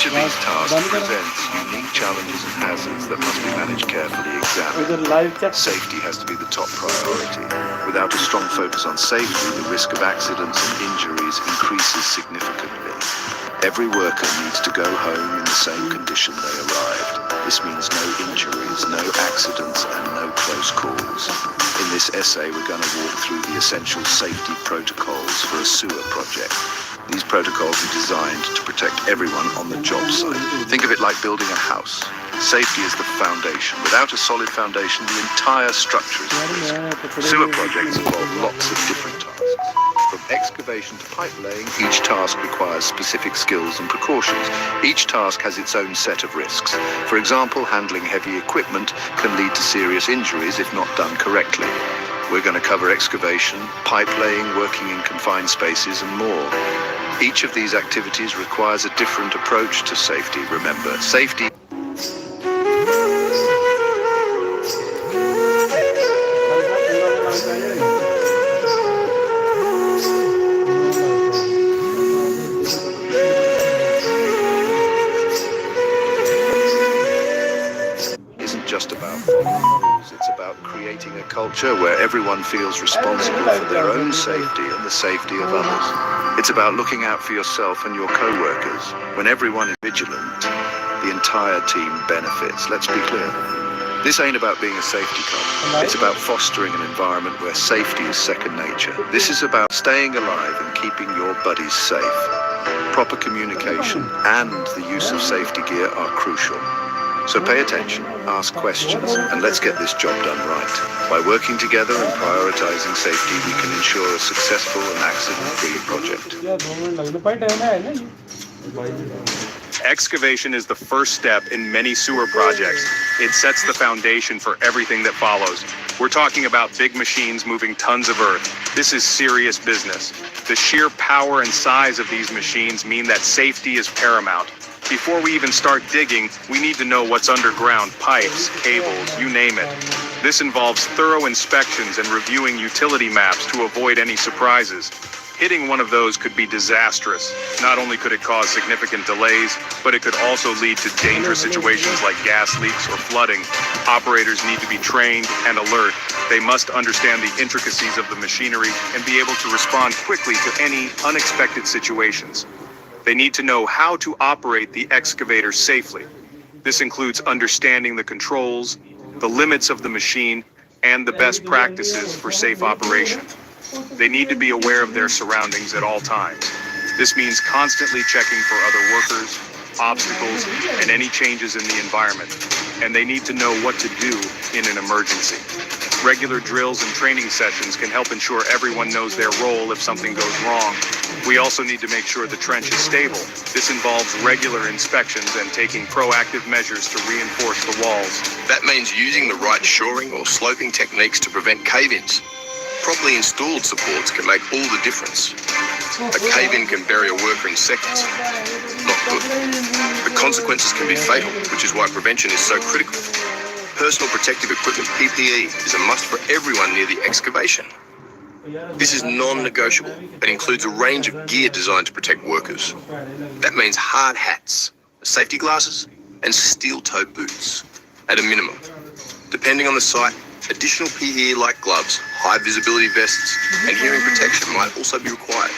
Each of these tasks presents unique challenges and hazards that must be managed carefully examined. Safety has to be the top priority. Without a strong focus on safety, the risk of accidents and injuries increases significantly. Every worker needs to go home in the same condition they arrived. This means no injuries, no accidents, and no close calls. In this essay, we're going to walk through the essential safety protocols for a sewer project. These protocols are designed to protect everyone on the job site. Think of it like building a house. Safety is the foundation. Without a solid foundation, the entire structure is at risk. Sewer projects involve lots of different tasks. From excavation to pipe laying, each task requires specific skills and precautions. Each task has its own set of risks. For example, handling heavy equipment can lead to serious injuries if not done correctly. We're going to cover excavation, pipe laying, working in confined spaces, and more. Each of these activities requires a different approach to safety. Remember, safety isn't just about following rules. It's about creating a culture where everyone feels responsible for their own safety and the safety of others. It's about looking out for yourself and your co-workers. When everyone is vigilant, the entire team benefits. Let's be clear. This ain't about being a safety cop. It's about fostering an environment where safety is second nature. This is about staying alive and keeping your buddies safe. Proper communication and the use of safety gear are crucial. So pay attention, ask questions, and let's get this job done right. By working together and prioritizing safety, we can ensure a successful and accident-free project. Excavation is the first step in many sewer projects. It sets the foundation for everything that follows. We're talking about big machines moving tons of earth. This is serious business. The sheer power and size of these machines mean that safety is paramount. Before we even start digging, we need to know what's underground, pipes, cables, you name it. This involves thorough inspections and reviewing utility maps to avoid any surprises. Hitting one of those could be disastrous. Not only could it cause significant delays, but it could also lead to dangerous situations like gas leaks or flooding. Operators need to be trained and alert. They must understand the intricacies of the machinery and be able to respond quickly to any unexpected situations. They need to know how to operate the excavator safely. This includes understanding the controls, the limits of the machine, and the best practices for safe operation. They need to be aware of their surroundings at all times. This means constantly checking for other workers, obstacles, and any changes in the environment. And they need to know what to do in an emergency. Regular drills and training sessions can help ensure everyone knows their role if something goes wrong. We also need to make sure the trench is stable. This involves regular inspections and taking proactive measures to reinforce the walls. That means using the right shoring or sloping techniques to prevent cave-ins. Properly installed supports can make all the difference. A cave-in can bury a worker in seconds. Not good. The consequences can be fatal, which is why prevention is so critical. Personal protective equipment, PPE, is a must for everyone near the excavation. This is non-negotiable and includes a range of gear designed to protect workers. That means hard hats, safety glasses, and steel-toe boots, at a minimum. Depending on the site, additional PPE like gloves, high-visibility vests, and hearing protection might also be required.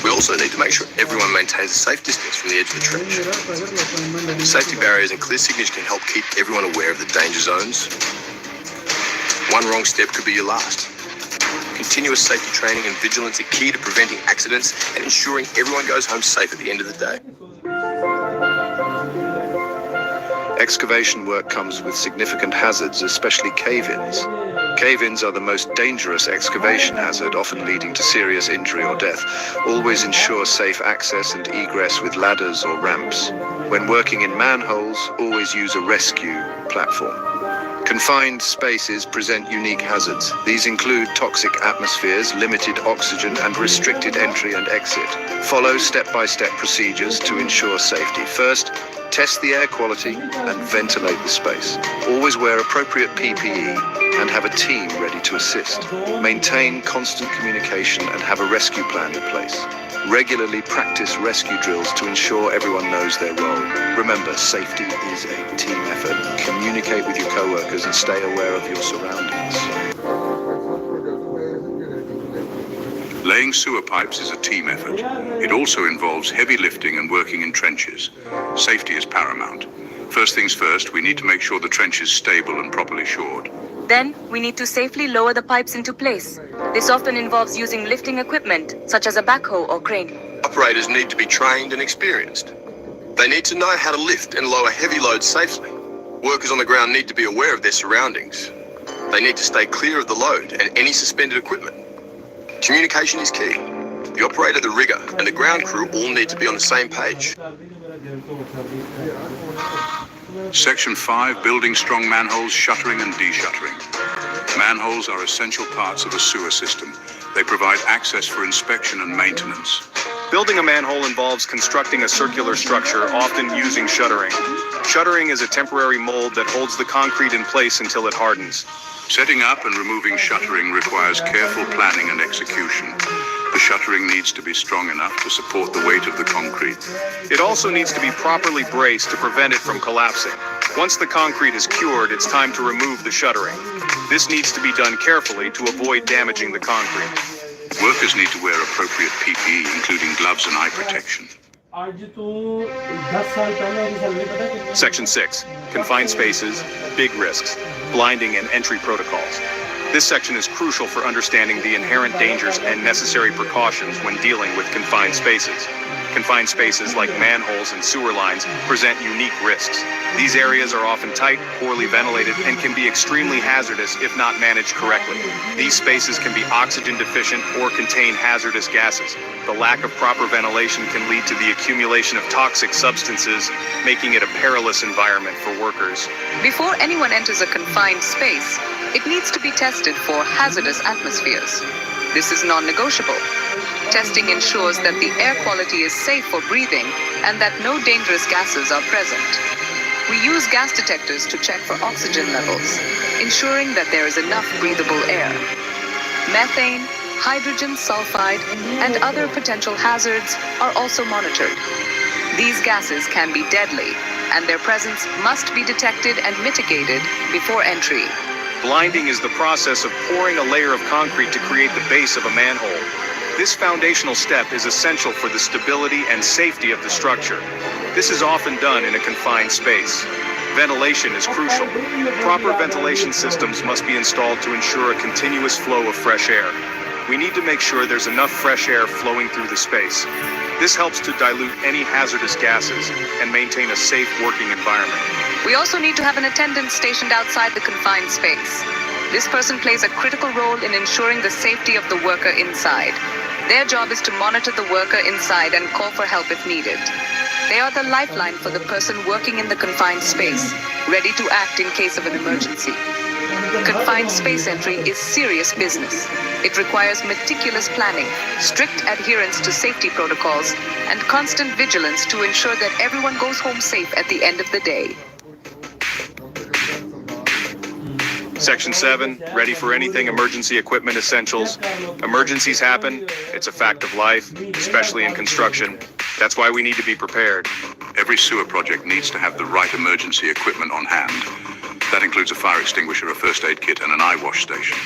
We also need to make sure everyone maintains a safe distance from the edge of the trench. Safety barriers and clear signage can help keep everyone aware of the danger zones. One wrong step could be your last. Continuous safety training and vigilance are key to preventing accidents and ensuring everyone goes home safe at the end of the day. Excavation work comes with significant hazards, especially cave-ins. Cave-ins are the most dangerous excavation hazard, often leading to serious injury or death. Always ensure safe access and egress with ladders or ramps. When working in manholes, always use a rescue platform. Confined spaces present unique hazards. These include toxic atmospheres, limited oxygen, and restricted entry and exit. Follow step-by-step procedures to ensure safety. First, test the air quality and ventilate the space. Always wear appropriate PPE and have a team ready to assist. Maintain constant communication and have a rescue plan in place. Regularly practice rescue drills to ensure everyone knows their role. Remember, safety is a team effort. Communicate with your co-workers and stay aware of your surroundings. Laying sewer pipes is a team effort. It also involves heavy lifting and working in trenches. Safety is paramount. First things first, we need to make sure the trench is stable and properly shored. Then, we need to safely lower the pipes into place. This often involves using lifting equipment, such as a backhoe or crane. Operators need to be trained and experienced. They need to know how to lift and lower heavy loads safely. Workers on the ground need to be aware of their surroundings. They need to stay clear of the load and any suspended equipment. Communication is key. The operator, the rigger, and the ground crew all need to be on the same page. Section 5, building strong manholes, shuttering and de-shuttering. Manholes are essential parts of a sewer system. They provide access for inspection and maintenance. Building a manhole involves constructing a circular structure, often using shuttering. Shuttering is a temporary mold that holds the concrete in place until it hardens. Setting up and removing shuttering requires careful planning and execution. The shuttering needs to be strong enough to support the weight of the concrete. It also needs to be properly braced to prevent it from collapsing. Once the concrete is cured, it's time to remove the shuttering. This needs to be done carefully to avoid damaging the concrete. Workers need to wear appropriate PPE, including gloves and eye protection. Section 6, confined spaces, big risks, blinding and entry protocols. This section is crucial for understanding the inherent dangers and necessary precautions when dealing with confined spaces. Confined spaces like manholes and sewer lines present unique risks. These areas are often tight, poorly ventilated, and can be extremely hazardous if not managed correctly. These spaces can be oxygen deficient or contain hazardous gases. The lack of proper ventilation can lead to the accumulation of toxic substances, making it a perilous environment for workers. Before anyone enters a confined space, it needs to be tested for hazardous atmospheres. This is non-negotiable. Testing ensures that the air quality is safe for breathing and that no dangerous gases are present. We use gas detectors to check for oxygen levels, ensuring that there is enough breathable air. Methane, hydrogen sulfide, and other potential hazards are also monitored. These gases can be deadly, and their presence must be detected and mitigated before entry. Blinding is the process of pouring a layer of concrete to create the base of a manhole. This foundational step is essential for the stability and safety of the structure. This is often done in a confined space. Ventilation is crucial. Proper ventilation systems must be installed to ensure a continuous flow of fresh air. We need to make sure there's enough fresh air flowing through the space. This helps to dilute any hazardous gases and maintain a safe working environment. We also need to have an attendant stationed outside the confined space. This person plays a critical role in ensuring the safety of the worker inside. Their job is to monitor the worker inside and call for help if needed. They are the lifeline for the person working in the confined space, ready to act in case of an emergency. Confined space entry is serious business. It requires meticulous planning, strict adherence to safety protocols, and constant vigilance to ensure that everyone goes home safe at the end of the day. Section 7, ready for anything emergency equipment essentials. Emergencies happen. It's a fact of life, especially in construction. That's why we need to be prepared. Every sewer project needs to have the right emergency equipment on hand. That includes a fire extinguisher, a first aid kit, and an eye wash station.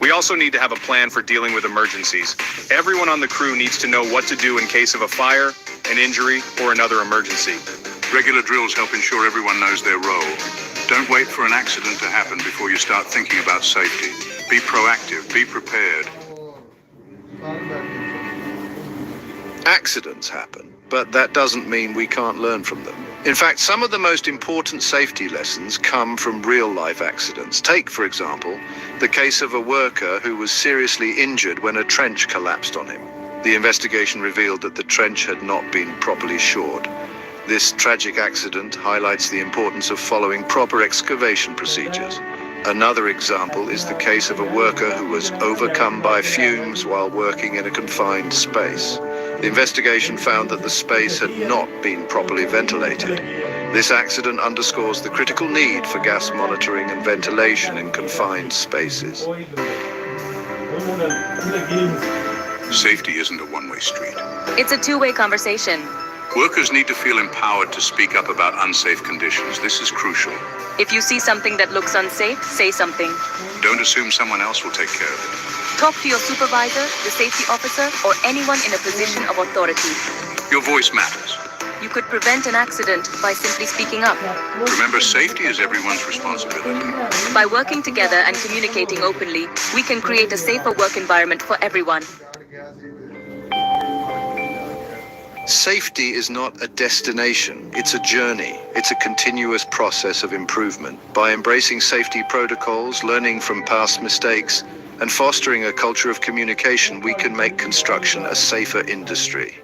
We also need to have a plan for dealing with emergencies. Everyone on the crew needs to know what to do in case of a fire, an injury, or another emergency. Regular drills help ensure everyone knows their role. Don't wait for an accident to happen before you start thinking about safety. Be proactive, be prepared. Accidents happen, but that doesn't mean we can't learn from them. In fact, some of the most important safety lessons come from real-life accidents. Take, for example, the case of a worker who was seriously injured when a trench collapsed on him. The investigation revealed that the trench had not been properly shored. This tragic accident highlights the importance of following proper excavation procedures. Another example is the case of a worker who was overcome by fumes while working in a confined space. The investigation found that the space had not been properly ventilated. This accident underscores the critical need for gas monitoring and ventilation in confined spaces. Safety isn't a one-way one-way street. It's a two-way conversation. Workers need to feel empowered to speak up about unsafe conditions. This is crucial. If you see something that looks unsafe, say something. Don't assume someone else will take care of it. Talk to your supervisor, the safety officer, or anyone in a position of authority. Your voice matters. You could prevent an accident by simply speaking up. Remember, safety is everyone's responsibility. By working together and communicating openly, we can create a safer work environment for everyone. Safety is not a destination, it's a journey. It's a continuous process of improvement. By embracing safety protocols, learning from past mistakes, and fostering a culture of communication, we can make construction a safer industry.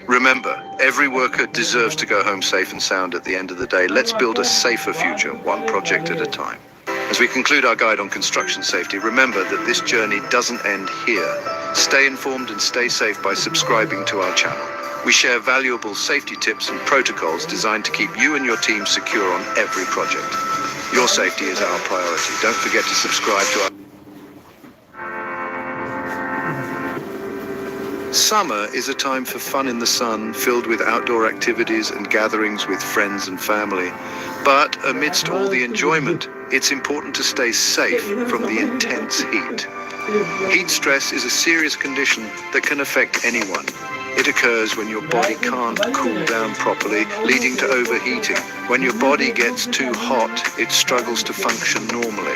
Remember, every worker deserves to go home safe and sound at the end of the day. Let's build a safer future, one project at a time. As we conclude our guide on construction safety, remember that this journey doesn't end here. Stay informed and stay safe by subscribing to our channel. We share valuable safety tips and protocols designed to keep you and your team secure on every project. Your safety is our priority. Don't forget to subscribe to our... Summer is a time for fun in the sun, filled with outdoor activities and gatherings with friends and family. But amidst all the enjoyment, it's important to stay safe from the intense heat. Heat stress is a serious condition that can affect anyone. It occurs when your body can't cool down properly, leading to overheating. When your body gets too hot, it struggles to function normally.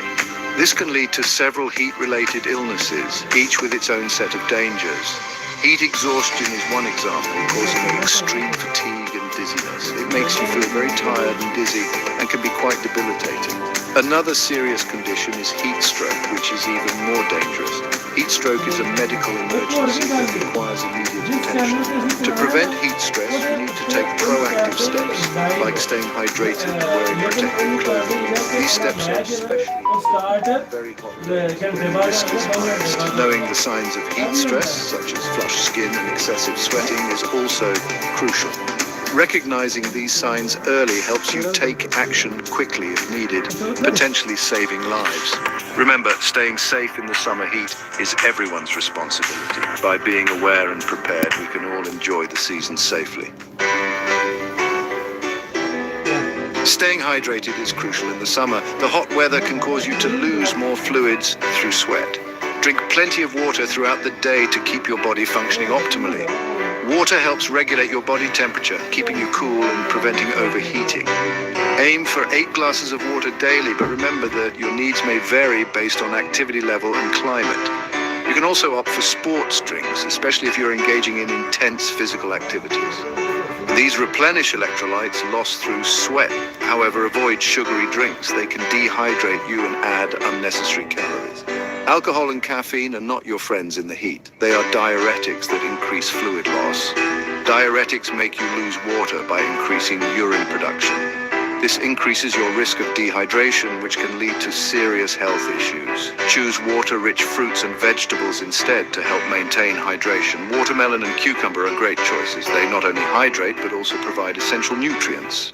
This can lead to several heat-related illnesses, each with its own set of dangers. Heat exhaustion is one example, causing extreme fatigue and dizziness. It makes you feel very tired and dizzy and can be quite debilitating. Another serious condition is heat stroke, which is even more dangerous. Heat stroke is a medical emergency that requires immediate attention. To prevent heat stress, you need to take proactive steps, like staying hydrated and wearing protective clothing. These steps are especially very popular when the risk is highest. Knowing the signs of heat stress, such as flushed skin and excessive sweating, is also crucial. Recognizing these signs early helps you take action quickly if needed, potentially saving lives. Remember, staying safe in the summer heat is everyone's responsibility. By being aware and prepared, we can all enjoy the season safely. Staying hydrated is crucial in the summer. The hot weather can cause you to lose more fluids through sweat. Drink plenty of water throughout the day to keep your body functioning optimally. Water helps regulate your body temperature, keeping you cool and preventing overheating. Aim for 8 glasses of water daily, but remember that your needs may vary based on activity level and climate. You can also opt for sports drinks, especially if you're engaging in intense physical activities. These replenish electrolytes lost through sweat. However, avoid sugary drinks. They can dehydrate you and add unnecessary calories. Alcohol and caffeine are not your friends in the heat. They are diuretics that increase fluid loss. Diuretics make you lose water by increasing urine production. This increases your risk of dehydration, which can lead to serious health issues. Choose water-rich fruits and vegetables instead to help maintain hydration. Watermelon and cucumber are great choices. They not only hydrate, but also provide essential nutrients.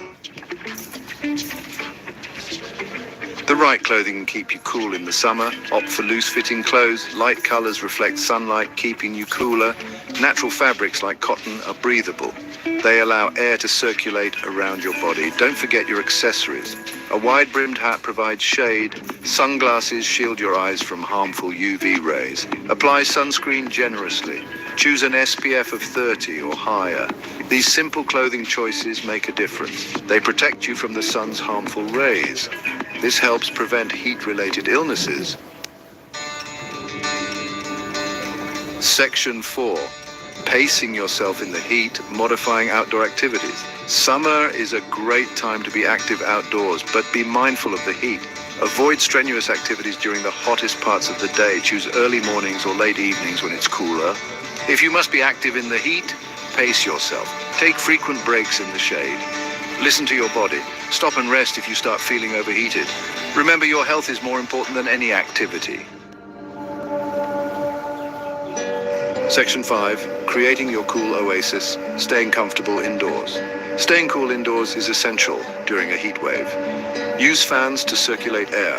The right clothing can keep you cool in the summer. Opt for loose-fitting clothes. Light colors reflect sunlight, keeping you cooler. Natural fabrics like cotton are breathable. They allow air to circulate around your body. Don't forget your accessories. A wide-brimmed hat provides shade. Sunglasses shield your eyes from harmful UV rays. Apply sunscreen generously. Choose an SPF of 30 or higher. These simple clothing choices make a difference. They protect you from the sun's harmful rays. This helps prevent heat-related illnesses. Section 4. Pacing yourself in the heat, modifying outdoor activities. Summer is a great time to be active outdoors, but be mindful of the heat. Avoid strenuous activities during the hottest parts of the day. Choose early mornings or late evenings when it's cooler. If you must be active in the heat, pace yourself. Take frequent breaks in the shade. Listen to your body. Stop and rest if you start feeling overheated. Remember, your health is more important than any activity. Section 5. Creating your cool oasis. Staying comfortable indoors. Staying cool indoors is essential during a heat wave. Use fans to circulate air.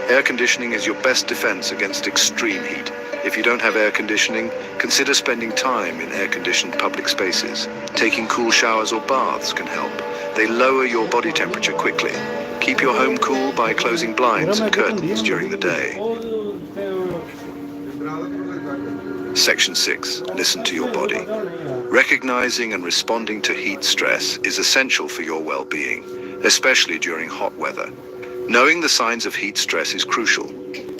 Air conditioning is your best defense against extreme heat. If you don't have air conditioning, consider spending time in air-conditioned public spaces. Taking cool showers or baths can help. They lower your body temperature quickly. Keep your home cool by closing blinds and curtains during the day. Section 6. Listen to your body. Recognizing and responding to heat stress is essential for your well-being, especially during hot weather. Knowing the signs of heat stress is crucial.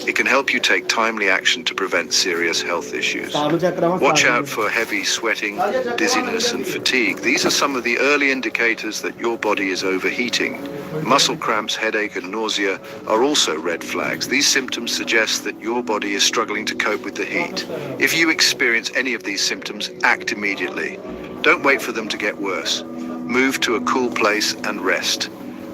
It can help you take timely action to prevent serious health issues. Watch out for heavy sweating, dizziness, and fatigue. These are some of the early indicators that your body is overheating. Muscle cramps, headache, and nausea are also red flags. These symptoms suggest that your body is struggling to cope with the heat. If you experience any of these symptoms, act immediately. Don't wait for them to get worse. Move to a cool place and rest.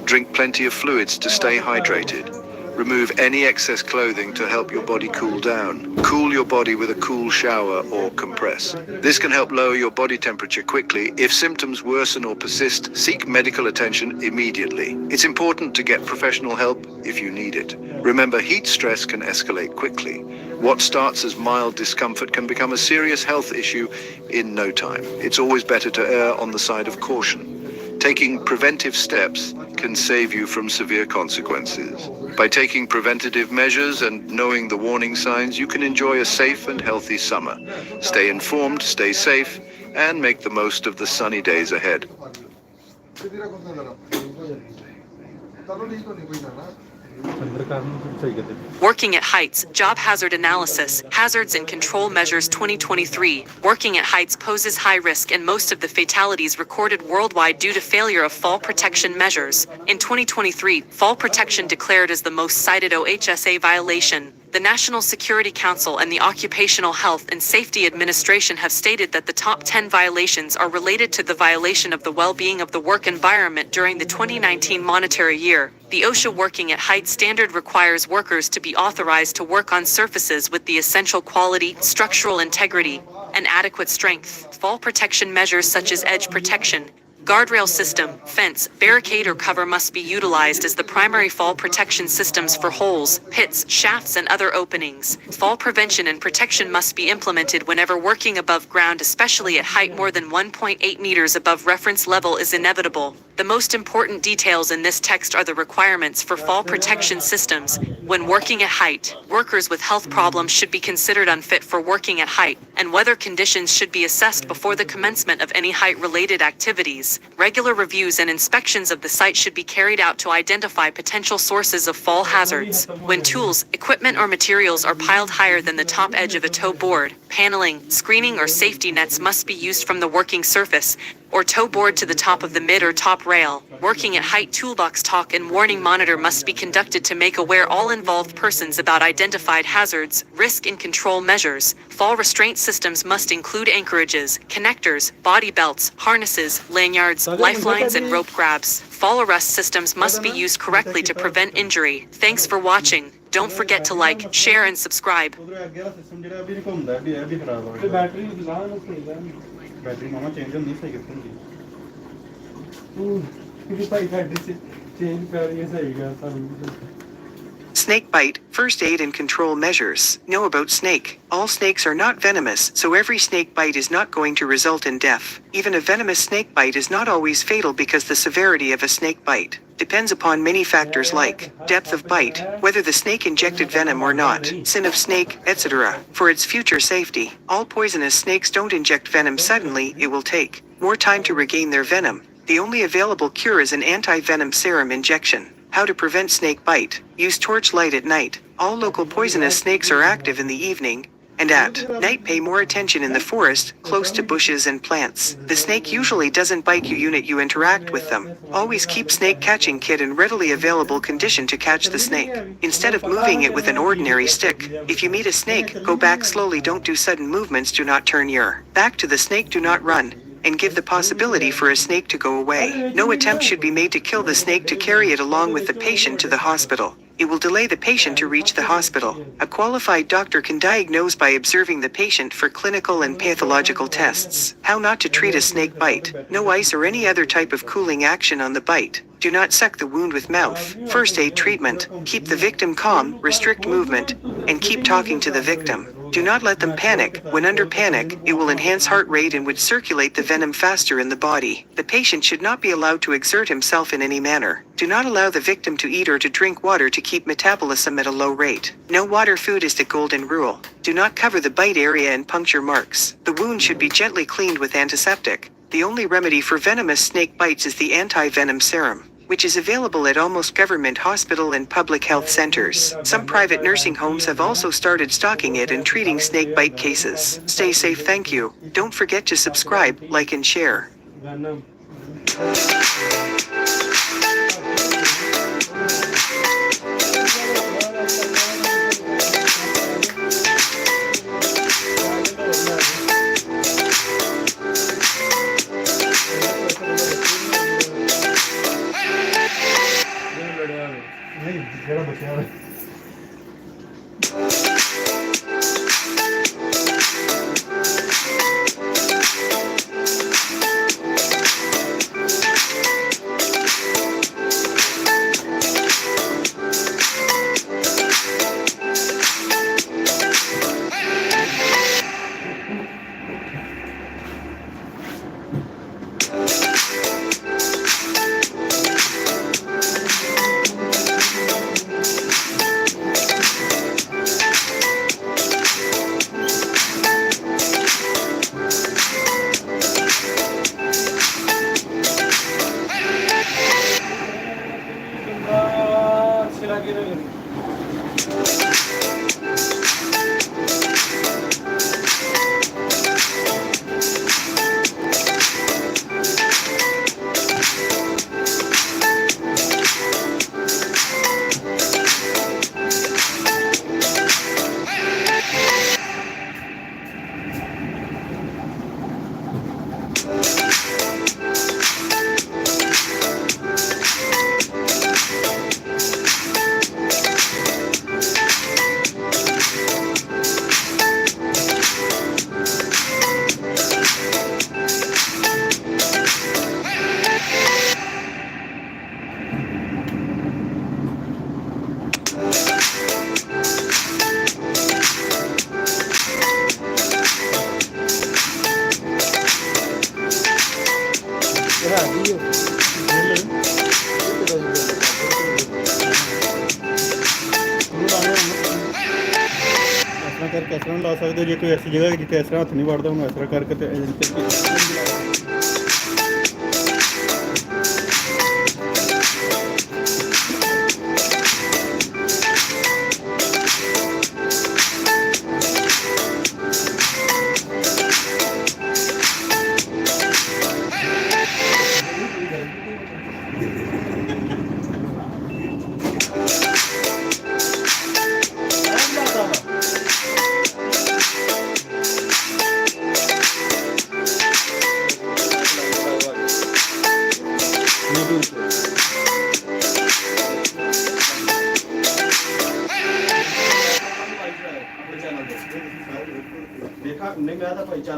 Drink plenty of fluids to stay hydrated. Remove any excess clothing to help your body cool down. Cool your body with a cool shower or compress. This can help lower your body temperature quickly. If symptoms worsen or persist, seek medical attention immediately. It's important to get professional help if you need it. Remember, heat stress can escalate quickly. What starts as mild discomfort can become a serious health issue in no time. It's always better to err on the side of caution. Taking preventive steps can save you from severe consequences. By taking preventative measures and knowing the warning signs, you can enjoy a safe and healthy summer. Stay informed, stay safe, and make the most of the sunny days ahead. Working at Heights, Job Hazard Analysis, Hazards and Control Measures 2023. Working at heights poses high risk and most of the fatalities recorded worldwide due to failure of fall protection measures. In 2023, fall protection declared as the most cited OHSA violation. The National Security Council and the Occupational Health and Safety Administration have stated that the top 10 violations are related to the violation of the well-being of the work environment during the 2019 monetary year. The OSHA Working at Heights standard requires workers to be authorized to work on surfaces with the essential quality, structural integrity, and adequate strength. Fall protection measures such as edge protection, guardrail system, fence, barricade or cover must be utilized as the primary fall protection systems for holes, pits, shafts and other openings. Fall prevention and protection must be implemented whenever working above ground, especially at height more than 1.8 meters above reference level is inevitable. The most important details in this text are the requirements for fall protection systems. When working at height, workers with health problems should be considered unfit for working at height, and weather conditions should be assessed before the commencement of any height-related activities. Regular reviews and inspections of the site should be carried out to identify potential sources of fall hazards. When tools, equipment or materials are piled higher than the top edge of a tow board, paneling, screening or safety nets must be used from the working surface or tow board to the top of the mid or top rail. Working at height toolbox talk and warning monitor must be conducted to make aware all involved persons about identified hazards, risk and control measures. Fall restraint systems must include anchorages, connectors, body belts, harnesses, lanyards, lifelines and rope grabs. Fall arrest systems must be used correctly to prevent injury. Thanks for watching. Don't forget to like, share and subscribe. Battery mama change नहीं सही करते हैं भाई battery change कर ये सही गया Snake bite, first aid and control measures. Know about snake. All snakes are not venomous, so every snake bite is not going to result in death. Even a venomous snake bite is not always fatal because the severity of a snake bite depends upon many factors like depth of bite, whether the snake injected venom or not, sin of snake, etc. For its future safety, all poisonous snakes don't inject venom suddenly. It will take more time to regain their venom. The only available cure is an anti-venom serum injection. How to prevent snake bite. Use torchlight at night. All local poisonous snakes are active in the evening, and at night pay more attention in the forest, close to bushes and plants. The snake usually doesn't bite you unit you interact with them. Always keep snake catching kit in readily available condition to catch the snake, instead of moving it with an ordinary stick. If you meet a snake, go back slowly, don't do sudden movements, do not turn your back to the snake, do not run, and give the possibility for a snake to go away. No attempt should be made to kill the snake to carry it along with the patient to the hospital. It will delay the patient to reach the hospital. A qualified doctor can diagnose by observing the patient for clinical and pathological tests. How not to treat a snake bite. No ice or any other type of cooling action on the bite. Do not suck the wound with mouth. First aid treatment. Keep the victim calm, restrict movement, and keep talking to the victim. Do not let them panic. When under panic, it will enhance heart rate and would circulate the venom faster in the body. The patient should not be allowed to exert himself in any manner. Do not allow the victim to eat or to drink water to keep metabolism at a low rate. No water food is the golden rule. Do not cover the bite area and puncture marks. The wound should be gently cleaned with antiseptic. The only remedy for venomous snake bites is the anti-venom serum, which is available at almost government hospital and public health centers. Some private nursing homes have also started stocking it and treating snake bite cases. Stay safe, thank you. Don't forget to subscribe, like and share. ਜਿਹੜਾ ਬਚਿਆ ਹੋਇਆ ਕਰਕੇ ਇਸ ਤਰ੍ਹਾਂ ਲਾ ਸਕਦੇ ਹੋ। ਜੇ ਕੋਈ ਐਸੀ ਜਗ੍ਹਾ ਜਿੱਥੇ ਇਸ ਤਰ੍ਹਾਂ ਹੱਥ ਨਹੀਂ ਵੜਦਾ ਉਹਨੂੰ ਇਸ ਤਰ੍ਹਾਂ ਕਰਕੇ ਤੇ ਦੇਖਾ ਨਹੀਂ ਮੈਂ ਤਾਂ ਭਾਈ ਚੱਲ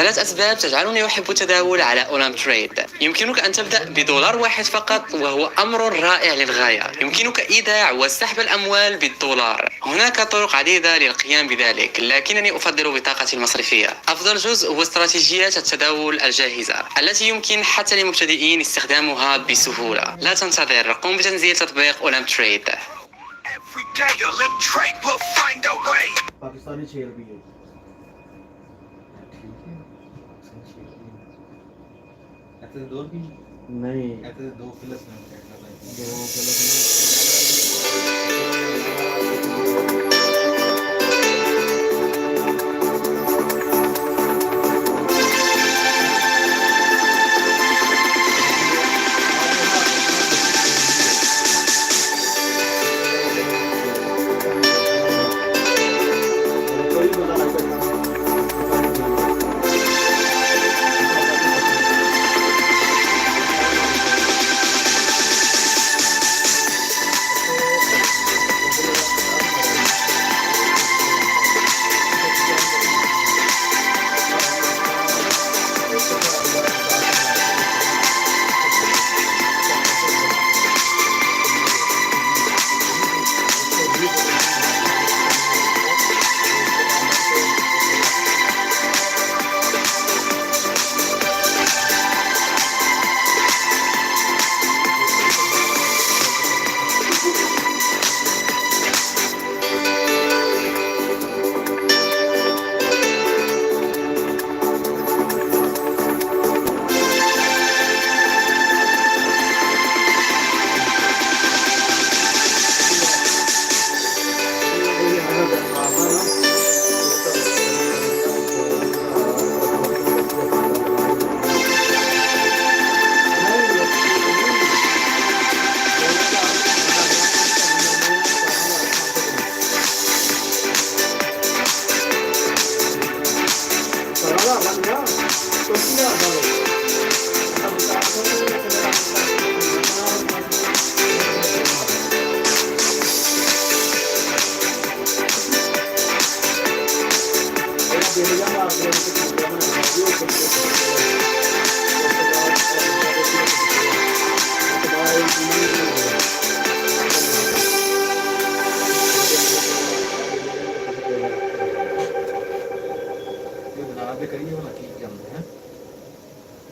3 أسباب تجعلني أحب التداول على أولام تريد. يمكنك أن تبدأ بدولار واحد فقط وهو أمر رائع للغاية. يمكنك إيداع وسحب الأموال بالدولار. هناك طرق عديدة للقيام بذلك، لكنني أفضل بطاقتي المصرفية. أفضل جزء هو استراتيجيات التداول الجاهزة التي يمكن حتى للمبتدئين استخدامها بسهولة. لا تنتظر، قم بتنزيل تطبيق أولام تريد. पाकिस्तानी 6 रुपये नहीं दो प्लस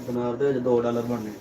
बनार दे $2 बनने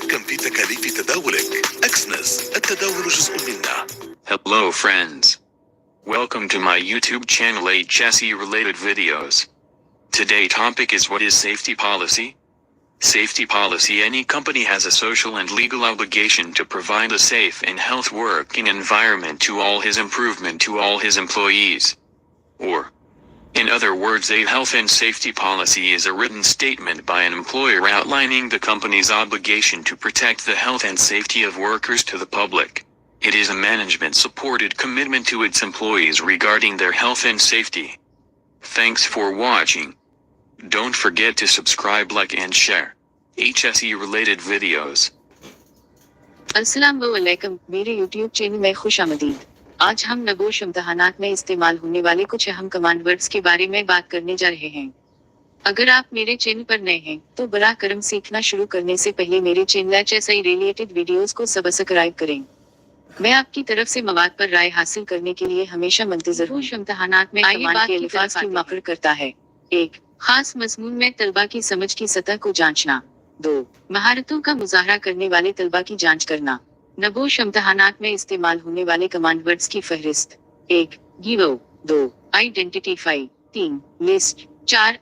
تحكم في تكاليف تداولك. أكسنس، التداول جزء منا. Hello friends. Welcome to my YouTube channel HSE Related Videos. Today topic is what is safety policy? Safety policy: any company has a social and legal obligation to provide a safe and health working environment to all his improvement to all his employees. Or, in other words, a health and safety policy is a written statement by an employer outlining the company's obligation to protect the health and safety of workers to the public. It is a management-supported commitment to its employees regarding their health and safety. Thanks for watching. Don't forget to subscribe, like and share. HSE Related Videos. السلام علیکم، میرے YouTube channel میں خوش آمدید۔ آج ہم نگوش امتحانات میں استعمال ہونے والے کچھ اہم کمانڈ ورڈز کے بارے میں بات کرنے جا رہے ہیں۔ اگر آپ میرے چینل پر نئے ہیں تو براہ کرم سیکھنا شروع کرنے سے پہلے میرے چینل HSE Related Videos کو سبسکرائب کریں۔ میں آپ کی طرف سے مواد پر رائے حاصل کرنے کے لیے ہمیشہ منتظر ہوں۔ امتحانات میں کمانڈ کے الفاظ کی مقرر کرتا ہے۔ 1. خاص مضمون میں طلبہ کی سمجھ کی سطح کو جانچنا۔ 2. مہارتوں کا مظاہرہ کرنے والے طلبہ کی جانچ کرنا۔ نگوش امتحانات میں استعمال ہونے والے کمانڈ ورڈز کی فہرست۔ 1. گیو. 2. آئیڈینٹیفائی۔ 3. لسٹ۔ 4.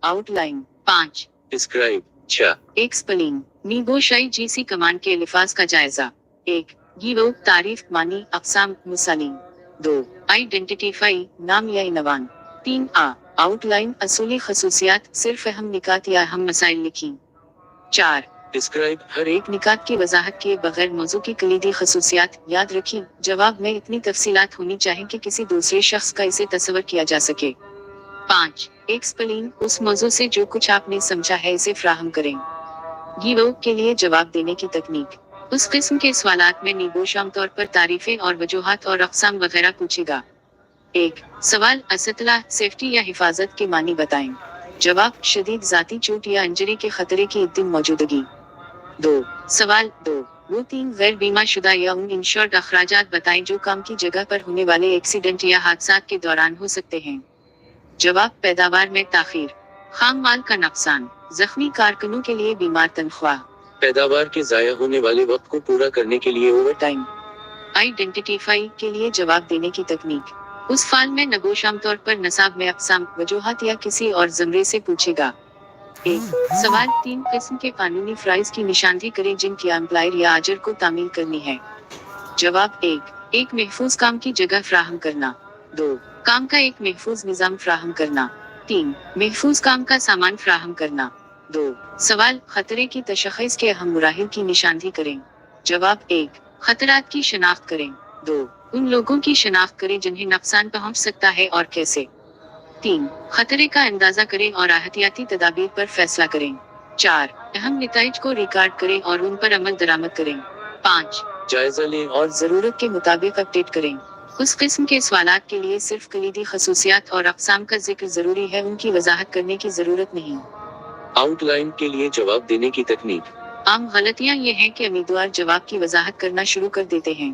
آؤٹ لائن۔ 5. ڈسکرائب۔ 6. ایکسپلین۔ نیگوش IGC کمانڈ کے الفاظ کا جائزہ۔ 1. گیو تعریف، معنی، اقسام، مثالیں۔ 2. آئیڈینٹیفائی نام یا عنوان۔ 3. آؤٹ لائن اصولی خصوصیات، صرف اہم نکات یا اہم مسائل لکھیں۔ 4. ڈسکرائب ہر ایک نکات کی وضاحت کیے بغیر موضوع کی کلیدی خصوصیات یاد رکھیں۔ جواب میں اتنی تفصیلات ہونی چاہیے کہ کسی دوسرے شخص کا اسے تصور کیا جا سکے۔ 5. ایکسپلین اس موضوع سے جو کچھ آپ نے سمجھا ہے اسے فراہم کریں۔ گیو کے لیے جواب دینے کی تکنیک۔ اس قسم کے سوالات میں نیگوش عام طور پر تعریفیں اور وجوہات اور اقسام وغیرہ پوچھے گا۔ 1. سوال: اسطلاح سیفٹی یا حفاظت کے معنی بتائیں۔ جواب: شدید ذاتی چوٹ یا انجری کے خطرے کی عدم موجودگی۔ 2. سوال 2. وہ 3 غیر بیمہ شدہ یا ان انشورڈ اخراجات بتائیں جو کام کی جگہ پر ہونے والے ایکسیڈنٹ یا حادثات کے دوران ہو سکتے ہیں۔ جواب: پیداوار میں تاخیر، خام مال کا نقصان، زخمی کارکنوں کے لیے بیمار تنخواہ، پیداوار کے ضائع ہونے والے وقت کو پورا کرنے کے لیے اوور ٹائم۔ آئیڈینٹیفائی کے لیے جواب دینے کی تکنیک۔ اس فعل میں نگوش عام طور پر نصاب میں اقسام، وجوہات یا کسی اور زمرے سے پوچھے گا۔ 1. سوال: 3 قسم کے قانونی فرائض کی نشاندہی کریں جن کی امپلائر یا آجر کو تعمیل کرنی ہے۔ جواب: 1. ایک محفوظ کام کی جگہ فراہم کرنا۔ 2. کام کا ایک محفوظ نظام فراہم کرنا۔ 3. محفوظ کام کا سامان فراہم کرنا۔ 2. سوال: خطرے کی تشخیص کے اہم مراحل کی نشاندہی کریں۔ جواب: 1. خطرات کی شناخت کریں۔ 2. ان لوگوں کی شناخت کریں جنہیں نقصان پہنچ سکتا ہے اور کیسے۔ 3. خطرے کا اندازہ کریں اور احتیاطی تدابیر پر فیصلہ کریں۔ 4. اہم نتائج کو ریکارڈ کریں اور ان پر عمل درآمد کریں۔ 5. جائزہ لیں اور ضرورت کے مطابق اپڈیٹ کریں۔ اس قسم کے سوالات کے لیے صرف کلیدی خصوصیات اور اقسام کا ذکر ضروری ہے، ان کی وضاحت کرنے کی ضرورت نہیں۔ آؤٹ لائن کے لیے جواب دینے کی تکنیک۔ عام غلطیاں یہ ہیں کہ امیدوار جواب کی وضاحت کرنا شروع کر دیتے ہیں۔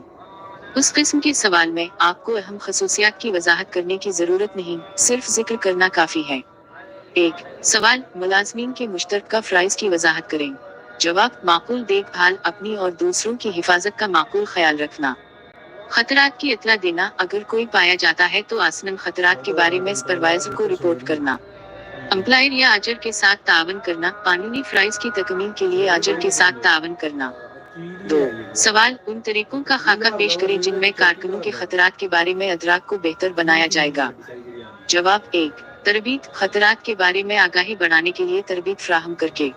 اس قسم کے سوال میں آپ کو اہم خصوصیات کی وضاحت کرنے کی ضرورت نہیں، صرف ذکر کرنا کافی ہے۔ 1. سوال: ملازمین کے مشترکہ فرائض کی وضاحت کریں۔ جواب: معقول دیکھ بھال، اپنی اور دوسروں کی حفاظت کا معقول خیال رکھنا، خطرات کی اطلاع دینا، اگر کوئی پایا جاتا ہے تو آسنن خطرات کے بارے میں سپروائزر کو رپورٹ کرنا، امپلائر یا آجر کے ساتھ تعاون کرنا، قانونی فرائض کی تکمیل کے لیے آجر کے ساتھ تعاون کرنا۔ 2. سوال: ان طریقوں کا خاکہ پیش کریں جن میں کارکنوں کے خطرات کے بارے میں ادراک کو بہتر بنایا جائے گا۔ جواب: 1. تربیت، خطرات کے بارے میں آگاہی بڑھانے کے لیے تربیت فراہم کر کے۔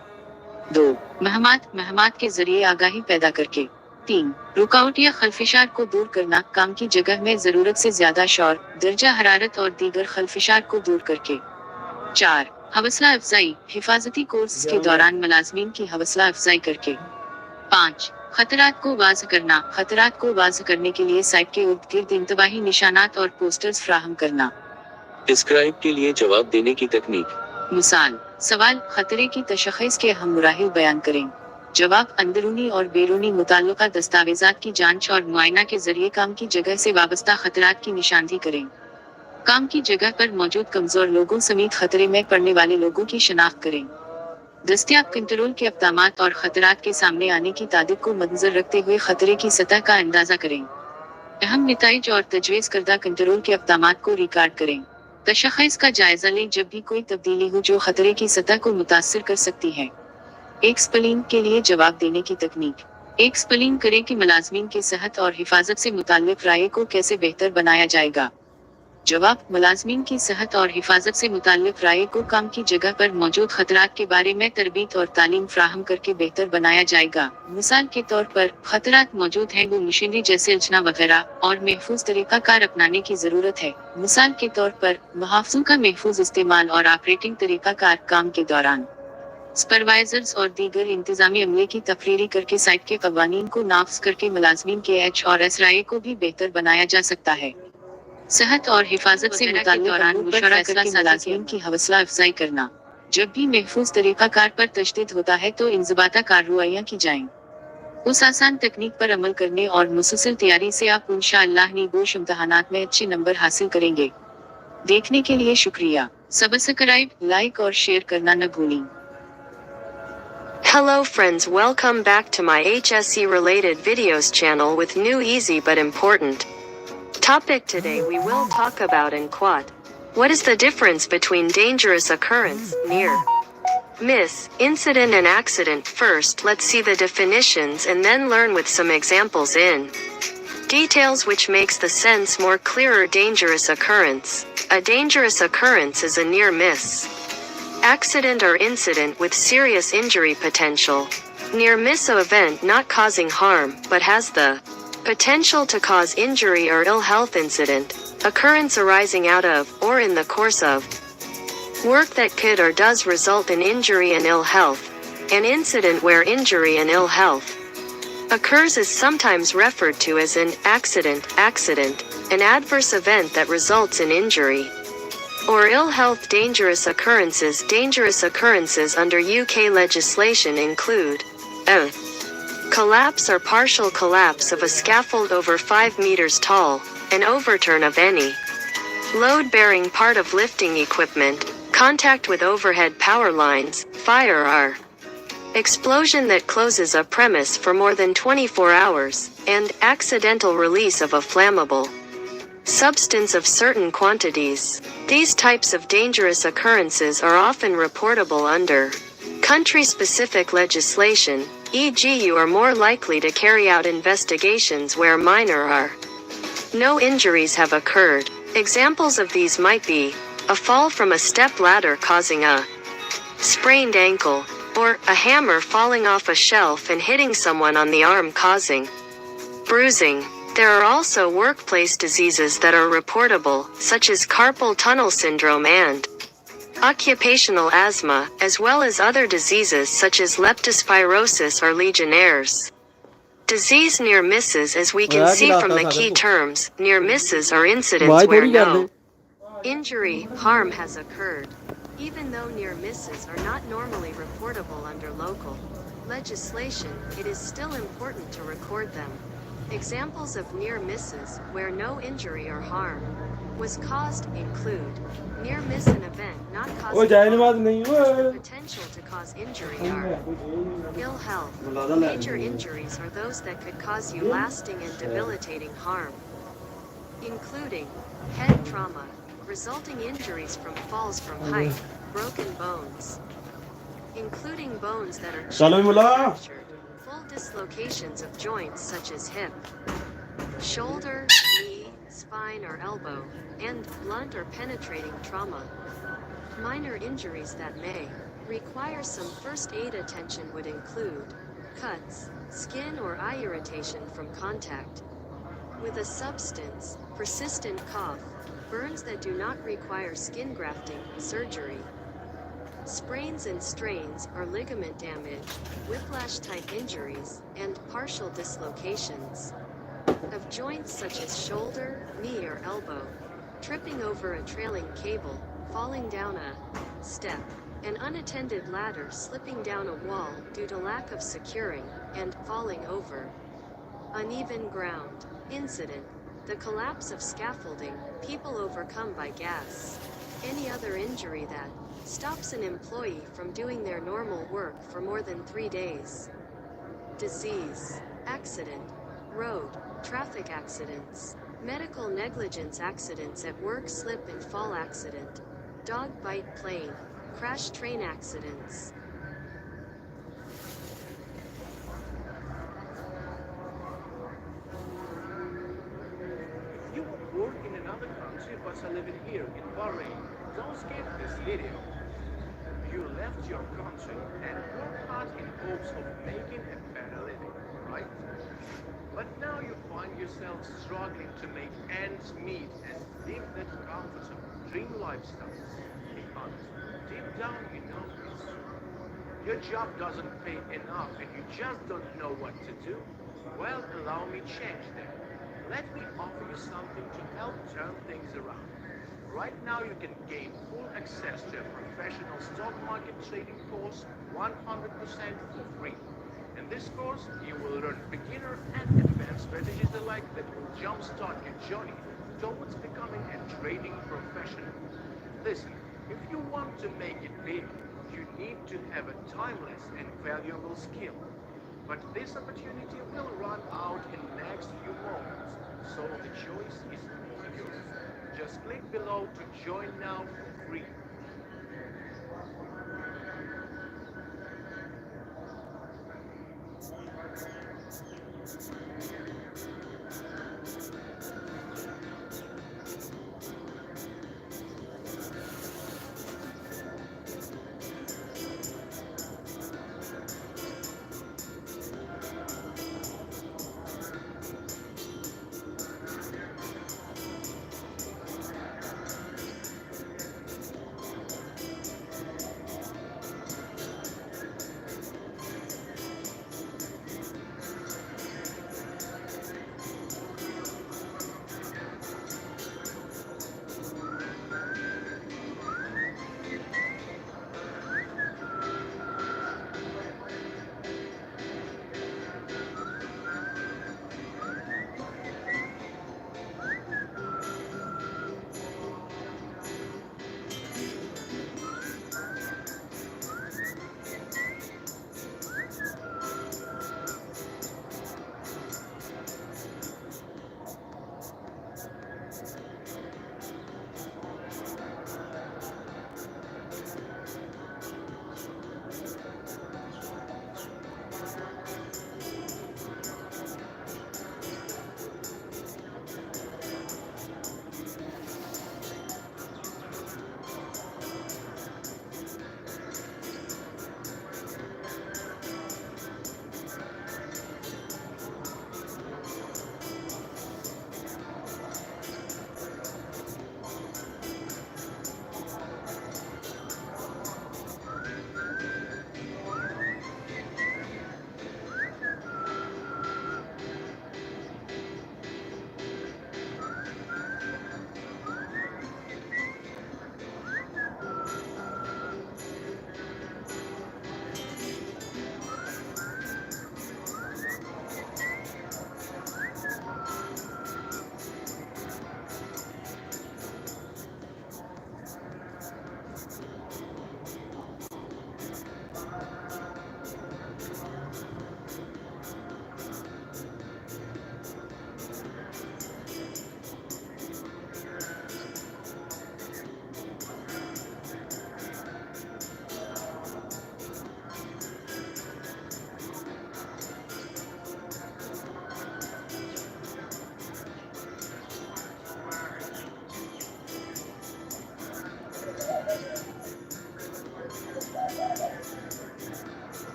2. مہمات کے ذریعے آگاہی پیدا کر کے۔ 3. رکاوٹ یا خلفشار کو دور کرنا، کام کی جگہ میں ضرورت سے زیادہ شور، درجہ حرارت اور دیگر خلفشار کو دور کر کے۔ 4. حوصلہ افزائی، حفاظتی کورس کے دوران ملازمین کی حوصلہ افزائی کر کے۔ 5. خطرات کو واضح کرنا، خطرات کو واضح کرنے کے لیے سائٹ کے ارد گرد انتباہی نشانات اور پوسٹرز فراہم کرنا۔ ڈسکرائب کے لیے جواب دینے کی تکنیک۔ مثال: سوال: خطرے کی تشخیص کے اہم مراحل بیان کریں۔ جواب: اندرونی اور بیرونی متعلقہ دستاویزات کی جانچ اور معائنہ کے ذریعے کام کی جگہ سے وابستہ خطرات کی نشاندہی کریں۔ کام کی جگہ پر موجود کمزور لوگوں سمیت خطرے میں پڑنے والے لوگوں کی شناخت کریں۔ दस्तयाब कंट्रोल के अक़दामात और ख़तरात के सामने आने की तादाद को मद्देनज़र रखते हुए ख़तरे की सतह का अंदाज़ा करें। अहम नताइज और तजवीज़ करदा कंट्रोल के अक़दामात को रिकॉर्ड करें। तशख़्ख़ुस का जायज़ा लें जब भी कोई तब्दीली हो जो ख़तरे की सतह को मुतासिर कर सकती है। एक्सप्लेन के लिए जवाब देने की तकनीक। एक्सप्लेन करें कि मुलाज़मीन की सेहत और हिफाजत से मुताल्लिक़ राय को कैसे बेहतर बनाया जाएगा। जवाब, मुलाज़मीन की सेहत और हिफाजत से मुताल्लिक़ राय को काम की जगह पर मौजूद ख़तरात के बारे में तरबीत और तालीम फ़राहम करके बेहतर बनाया जाएगा। मिसाल के तौर पर, ख़तरात मौजूद हैं वो मशीनरी जैसे उलझना वगैरह और महफूज तरीक़ाकार अपनाने की ज़रूरत है। मिसाल के तौर पर, मुहाफ़िज़ों का महफूज इस्तेमाल और ऑपरेटिंग तरीक़ाकार काम के दौरान सुपरवाइजर्स और दीगर इंतज़ामी अमले की तकरीरी करके साइट के क़वानीन को नाफ़ज़ करके मुलाज़मीन के HRS राय को भी बेहतर बनाया जा सकता है। सेहत और हिफाजत से मुताल्लिक़ दौरान मुशवरा करके मुलाज़मीन की हौसला अफ़ज़ाई करना। जब भी महफूज तरीक़ाकार पर तशदीद होता है तो इंज़िबाता कार्रवाइयाँ की जाएं। उस आसान तकनीक पर अमल करने और मुसलसल तैयारी से आप इंशाअल्लाह निगोश इम्तहानात में अच्छे नंबर हासिल करेंगे। देखने के लिए शुक्रिया। सब्सक्राइब, लाइक और शेयर करना न भूलें। Hello friends, welcome back to my HSE Related Videos channel with new easy but important topic. Today we will talk about in quad. What is the difference between dangerous occurrence, near miss, incident and accident? First, let's see the definitions and then learn with some examples in details which makes the sense more clearer. Dangerous occurrence. A dangerous occurrence is a near miss accident or incident with serious injury potential. Near miss event not causing harm but has the potential to cause injury or ill health. Incident, occurrence arising out of or in the course of work that could or does result in injury and ill health. An incident where injury and ill health occurs is sometimes referred to as an accident, an adverse event that results in injury or ill health. Dangerous occurrences under UK legislation include a collapse or partial collapse of a scaffold over 5 meters tall, an overturn of any load-bearing part of lifting equipment, contact with overhead power lines, fire or explosion that closes a premise for more than 24 hours, and accidental release of a flammable substance of certain quantities. These types of dangerous occurrences are often reportable under country-specific legislation, e.g. you are more likely to carry out investigations where minor or no injuries have occurred. Examples of these might be a fall from a step ladder causing a sprained ankle, or a hammer falling off a shelf and hitting someone on the arm causing bruising. There are also workplace diseases that are reportable, such as carpal tunnel syndrome and occupational asthma, as well as other diseases such as leptospirosis or Legionnaire's disease. Near misses, as we can see from the key terms, near misses are incidents where no injury, harm has occurred. Even though near misses are not normally reportable under local legislation, it is still important to record them. Examples of near misses where no injury or harm was caused include near miss an event not causing potential to cause injury or ill health. Major injuries are those that could cause you lasting and debilitating harm, including head trauma, resulting injuries from falls from height, broken bones, including bones that are fractured, full dislocations of joints such as hip, shoulder, knee, spine or elbow, and blunt or penetrating trauma. Minor injuries that may require some first aid attention would include cuts, skin or eye irritation from contact with a substance, persistent cough, burns that do not require skin grafting, surgery, sprains and strains or ligament damage, whiplash-type injuries, and partial dislocations of joints such as shoulder, knee or elbow, tripping over a trailing cable, falling down a step, an unattended ladder slipping down a wall due to lack of securing, and falling over uneven ground. Incident, the collapse of scaffolding, people overcome by gas. Any other injury that stops an employee from doing their normal work for more than 3 days. Disease, accident, road, traffic accidents, medical negligence accidents at work, slip and fall accident, dog bite plane, crash train accidents. If you would work in another country but are living here in Bahrain, don't skip this video. You left your country and worked hard in hopes of making a better living, right? But now you find yourself struggling to make ends meet and live that comfortable dream lifestyle. Be honest, deep down you know this. Your job doesn't pay enough and you just don't know what to do. Well, allow me change that. Let me offer you something to help turn things around. Right now you can gain full access to a professional stock market trading course 100% for free. In this course, you will learn beginner and advanced strategies alike that will jumpstart your journey towards becoming a trading professional. Listen, if you want to make it big, you need to have a timeless and valuable skill. But this opportunity will run out in the next few moments, so the choice is all yours. Just click below to join now for free.